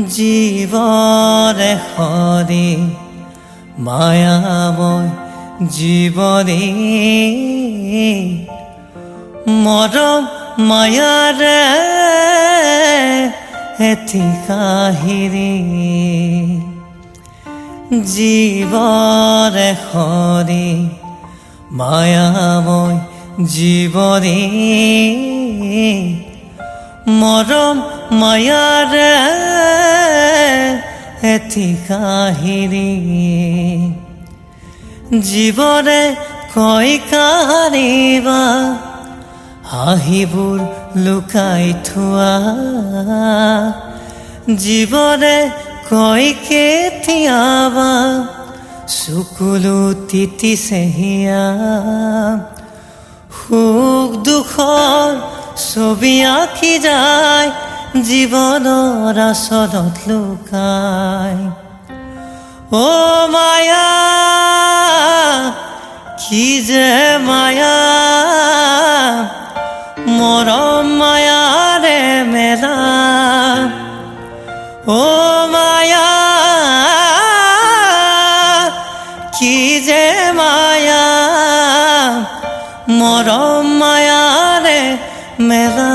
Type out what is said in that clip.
জীবনে হরি মায়াময় জীবনে মরম মায়ারে এটি কাহিনী জীবনে হরি মায়াময় জীবনে মরম মায়ারে এটি কাহিনী জীবনে কই কাহানিবা হাঁহিবোৰ লুকাই থোৱা জীৱনে কয় কেতিয়াবা চকুলো তিতিছে হিয়া সুখ দুখৰ ছবি আঁকি যায় জীৱনৰ আচলত লুকাই ও মায়া কি যে মায়া মরম মায়ারে মেলা ও মায়া কি যে মায়া মরম মায়ারে মেলা